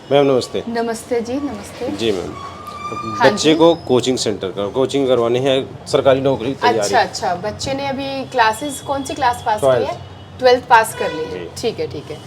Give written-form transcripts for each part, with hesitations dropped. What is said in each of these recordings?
Ma'am नमस्ते। नमस्ते जी, नमस्ते। जी मैम, हाँ बच्चे जी। को कोचिंग सेंटर का कोचिंग करवानी है, सरकारी नौकरी की तैयारी। अच्छा, बच्चे ने अभी क्लासेस कौन सी क्लास पास की है? 12th। 12th पास कर ली है, जी। ठीक है, ठीक है।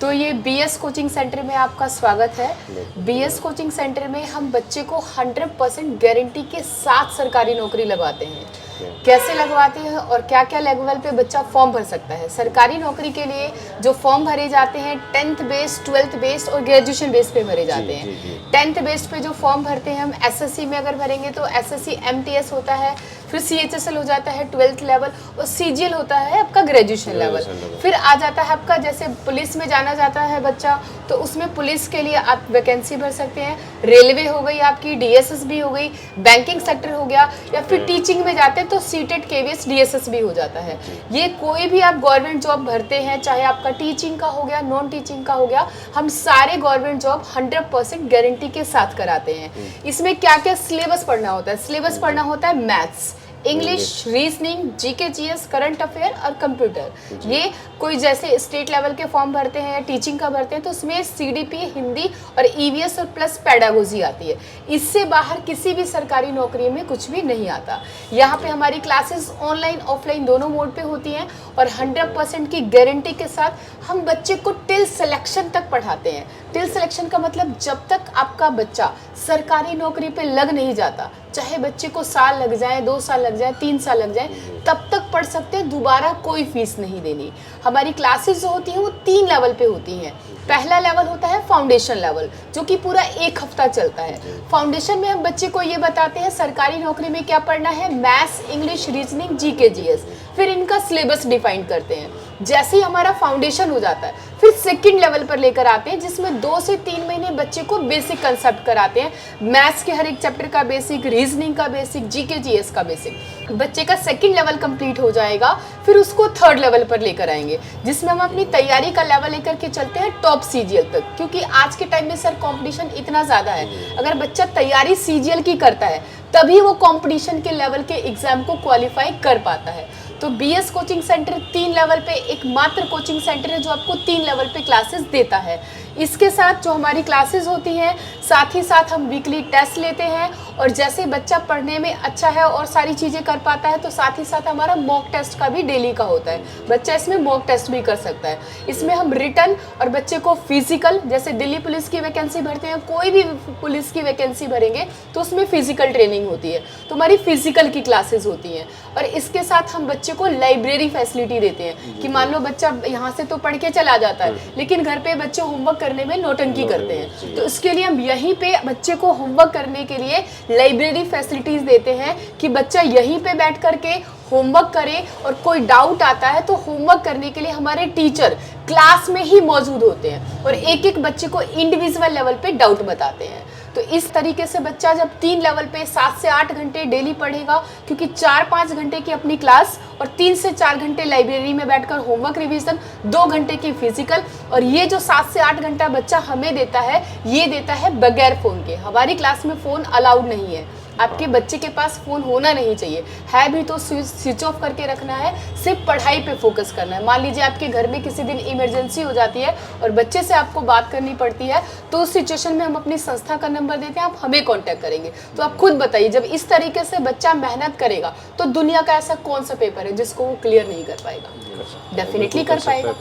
तो ये बीएस कोचिंग सेंटर में आपका स्वागत है। बिल्कुल, बीएस धन्यवाद। कोचिंग सेंटर में हम बच्चे को 100% गारंटी के साथ सरकारी नौकरी लगवाते हैं। ठीक है। कैसे लगवाते हैं और क्या क्या लेवल पे बच्चा फॉर्म भर सकता है? सरकारी नौकरी के लिए जो फॉर्म भरे जाते हैं 10th बेस्ड, 12th बेस्ड और ग्रेजुएशन बेस्ड पे भरे जी जाते हैं। जी जी। 10th बेस्ड पे जो फॉर्म भरते हैं हम एसएससी में अगर भरेंगे तो एसएससी एमटीएस होता है, फिर सीएचएसएल हो जाता है 12th लेवल और सीजीएल होता है आपका ग्रेजुएशन लेवल। Graduation level. फिर आ जाता है आपका जैसे पुलिस में जाना जाता है बच्चा, तो उसमें पुलिस के लिए आप वैकेंसी भर सकते हैं। रेलवे हो गई आपकी, डीएसएसबी हो गई, बैंकिंग सेक्टर हो गया, या फिर टीचिंग में जाते हैं तो सीटेट केवीएस डीएसएसबी हो जाता है। ये कोई भी आप गवर्नमेंट जॉब भरते हैं, चाहे आपका टीचिंग का हो गया, नॉन टीचिंग का हो गया, हम सारे गवर्नमेंट जॉब 100% गारंटी के साथ कराते हैं। इसमें क्या क्या सिलेबस पढ़ना होता है? सिलेबस पढ़ना होता है maths, English, reasoning, GK GS, current affair और कंप्यूटर। ये कोई जैसे स्टेट लेवल के फॉर्म भरते हैं या टीचिंग का भरते हैं तो उसमें सीडीपी, हिंदी और ईवीएस और प्लस पेडागोजी आती है। इससे बाहर किसी भी सरकारी नौकरी में कुछ भी नहीं आता। यहाँ पे हमारी क्लासेस ऑनलाइन ऑफलाइन दोनों मोड पे होती हैं और 100% की गारंटी के साथ हम बच्चे को टिल सिलेक्शन तक पढ़ाते हैं। टिल सिलेक्शन का मतलब जब तक आपका बच्चा सरकारी नौकरी पे लग नहीं जाता, चाहे बच्चे को साल लग जाए, 2 साल लग जाए, 3 साल लग जाए, तब तक पढ़ सकते हैं, दोबारा कोई फीस नहीं देनी। हमारी क्लासेस जो होती हैं वो 3 लेवल पे होती हैं। पहला लेवल होता है फाउंडेशन लेवल, जो कि पूरा 1 हफ्ता चलता है। फाउंडेशन में हम बच्चे को ये बताते हैं सरकारी नौकरी में क्या पढ़ना है, maths, English, reasoning, GK GS, फिर इनका सिलेबस डिफाइन करते हैं। जैसे ही हमारा फाउंडेशन हो जाता है फिर सेकंड लेवल पर लेकर आते हैं, जिसमें 2 से 3 महीने बच्चे को बेसिक कंसेप्ट कराते हैं। मैथ्स के हर एक चैप्टर का बेसिक, रीजनिंग का बेसिक, जीके जीएस का बेसिक। बच्चे का सेकंड लेवल कंप्लीट हो जाएगा, फिर उसको थर्ड लेवल पर लेकर आएंगे, जिसमें हम अपनी तैयारी का लेवल लेकर के चलते हैं टॉप सीजीएल तक। क्योंकि आज के टाइम में सर कंपटीशन इतना ज़्यादा है, अगर बच्चा तैयारी सीजीएल की करता है तभी वो कंपटीशन के लेवल के एग्जाम को क्वालिफाई कर पाता है। तो बीएस कोचिंग सेंटर 3 लेवल पे एकमात्र कोचिंग सेंटर है जो आपको 3 लेवल पे क्लासेस देता है। इसके साथ जो हमारी क्लासेस होती हैं, साथ ही साथ हम वीकली टेस्ट लेते हैं, और जैसे बच्चा पढ़ने में अच्छा है और सारी चीज़ें कर पाता है तो साथ ही साथ हमारा मॉक टेस्ट का भी डेली का होता है। बच्चा इसमें मॉक टेस्ट भी कर सकता है। इसमें हम रिटन और बच्चे को फिजिकल, जैसे दिल्ली पुलिस की वैकेंसी भरते हैं, कोई भी पुलिस की वैकेंसी भरेंगे तो उसमें फिजिकल ट्रेनिंग होती है, तो हमारी फिजिकल की क्लासेस होती हैं। और इसके साथ हम बच्चे को लाइब्रेरी फैसिलिटी देते हैं कि मान लो बच्चा यहाँ से तो पढ़ के चला जाता है लेकिन घर पे बच्चे होमवर्क करने में नौटंकी करते हैं, तो इसके लिए हम यहीं पे बच्चे को होमवर्क करने के लिए लाइब्रेरी फैसिलिटीज देते हैं कि बच्चा यहीं पे बैठ करके होमवर्क करे, और कोई डाउट आता है तो होमवर्क करने के लिए हमारे टीचर क्लास में ही मौजूद होते हैं और एक एक बच्चे को इंडिविजुअल लेवल पे डाउट बताते हैं। तो इस तरीके से बच्चा जब 3 लेवल पे 7 से 8 घंटे डेली पढ़ेगा, क्योंकि 4-5 घंटे की अपनी क्लास और 3 से 4 घंटे लाइब्रेरी में बैठकर होमवर्क रिवीजन, 2 घंटे की फिजिकल, और ये जो 7 से 8 घंटा बच्चा हमें देता है, ये देता है बगैर फ़ोन के। हमारी क्लास में फ़ोन अलाउड नहीं है, आपके बच्चे के पास फ़ोन होना नहीं चाहिए, है भी तो स्विच ऑफ करके रखना है, सिर्फ पढ़ाई पे फोकस करना है। मान लीजिए आपके घर में किसी दिन इमरजेंसी हो जाती है और बच्चे से आपको बात करनी पड़ती है, तो उस सिचुएशन में हम अपनी संस्था का नंबर देते हैं, आप हमें कांटेक्ट करेंगे। तो आप खुद बताइए, जब इस तरीके से बच्चा मेहनत करेगा तो दुनिया का ऐसा कौन सा पेपर है जिसको वो क्लियर नहीं कर पाएगा? डेफिनेटली कर पाएगा,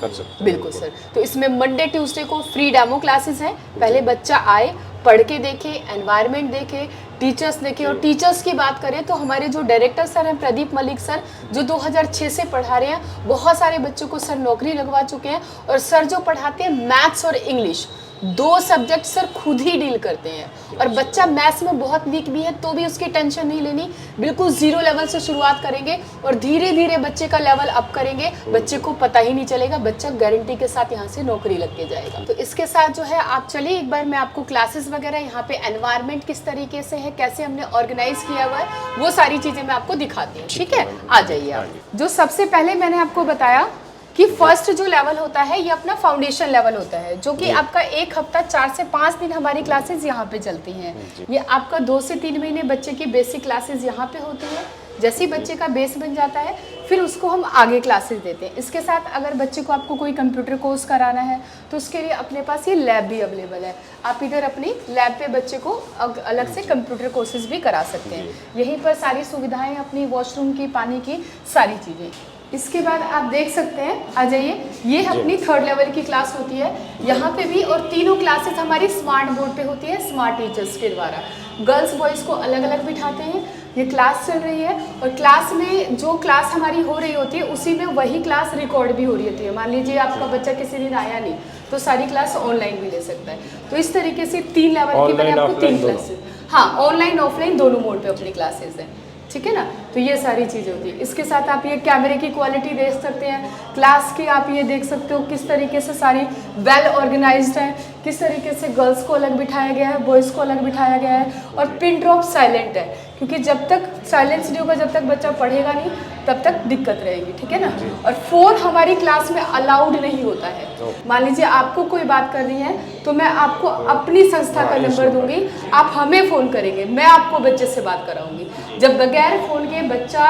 बिल्कुल सर। तो इसमें मंडे ट्यूसडे को फ्री डेमो क्लासेस हैं। पहले बच्चा आए, पढ़ के देखे, एनवायरनमेंट देखे, टीचर्स देखे। और टीचर्स की बात करें तो हमारे जो डायरेक्टर सर हैं प्रदीप मलिक सर, जो 2006 से पढ़ा रहे हैं, बहुत सारे बच्चों को सर नौकरी लगवा चुके हैं। और सर जो पढ़ाते हैं मैथ्स और इंग्लिश, 2 सब्जेक्ट सर खुद ही डील करते हैं। और बच्चा मैथ्स में बहुत वीक भी है तो भी उसकी टेंशन नहीं लेनी, बिल्कुल 0 लेवल से शुरुआत करेंगे और धीरे धीरे बच्चे का लेवल अप करेंगे, बच्चे को पता ही नहीं चलेगा, बच्चा गारंटी के साथ यहाँ से नौकरी लग के जाएगा। तो इसके साथ जो है आप चलिए एक बार मैं आपको क्लासेस वगैरह, यहाँ पे एनवायरनमेंट किस तरीके से है, कैसे हमने ऑर्गेनाइज किया हुआ है, वो सारी चीज़ें मैं आपको दिखाती हूँ। ठीक है, आ जाइए आप। जो सबसे पहले मैंने आपको बताया कि फर्स्ट जो लेवल होता है ये अपना फाउंडेशन लेवल होता है, जो कि आपका 1 हफ्ता 4 से 5 दिन हमारी क्लासेस यहाँ पे चलती हैं। ये आपका 2 से 3 महीने बच्चे की बेसिक क्लासेस यहाँ पे होती है। जैसे ही बच्चे का बेस बन जाता है फिर उसको हम आगे क्लासेस देते हैं। इसके साथ अगर बच्चे को आपको कोई कंप्यूटर कोर्स कराना है तो उसके लिए अपने पास ये लैब भी अवेलेबल है। आप इधर अपनी लैब पे बच्चे को अलग से कंप्यूटर कोर्सेज भी करा सकते हैं। यहीं पर सारी सुविधाएं, अपनी वॉशरूम की, पानी की सारी चीज़ें। इसके बाद आप देख सकते हैं, आ जाइए, ये अपनी 3rd लेवल की क्लास होती है यहाँ पे भी, और तीनों क्लासेस हमारी स्मार्ट बोर्ड पे होती है, स्मार्ट टीचर्स के द्वारा। गर्ल्स बॉयज़ को अलग अलग बिठाते हैं। ये क्लास चल रही है और क्लास में जो क्लास हमारी हो रही होती है उसी में वही क्लास रिकॉर्ड भी हो रही होती है। मान लीजिए आपका बच्चा किसी दिन आया नहीं तो सारी क्लास ऑनलाइन भी ले सकता है। तो इस तरीके से 3 लेवल की मैंने आपको 3 क्लासेस, हाँ, ऑनलाइन ऑफलाइन दोनों मोड पे अपनी क्लासेस हैं, ठीक है ना। तो ये सारी चीज़ें होती है। इसके साथ आप ये कैमरे की क्वालिटी देख सकते हैं, क्लास की आप ये देख सकते हो किस तरीके से सारी वेल ऑर्गेनाइज्ड है, किस तरीके से गर्ल्स को अलग बिठाया गया है, बॉयज़ को अलग बिठाया गया है, और पिन ड्रॉप साइलेंट है, क्योंकि जब तक साइलेंस नहीं होगा, जब तक बच्चा पढ़ेगा नहीं, तब तक दिक्कत रहेगी, ठीक है ना। और फ़ोन हमारी क्लास में अलाउड नहीं होता है। मान लीजिए आपको कोई बात करनी है तो मैं आपको अपनी संस्था का नंबर दूंगी, आप हमें फ़ोन करेंगे, मैं आपको बच्चे से बात कराऊंगी। जब बगैर फ़ोन के बच्चा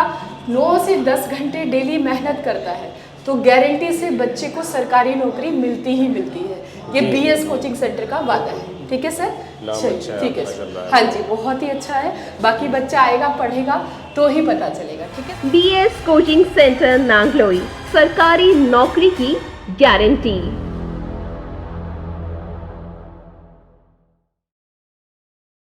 9 से 10 घंटे डेली मेहनत करता है तो गारंटी से बच्चे को सरकारी नौकरी मिलती ही मिलती है। ये BS कोचिंग सेंटर का वादा है, ठीक है सर। चलिए, ठीक है सर, हाँ जी, बहुत ही अच्छा है। बाकी बच्चा आएगा, पढ़ेगा तो ही पता चलेगा, ठीक है। BS कोचिंग सेंटर नांगलोई, सरकारी नौकरी की गारंटी।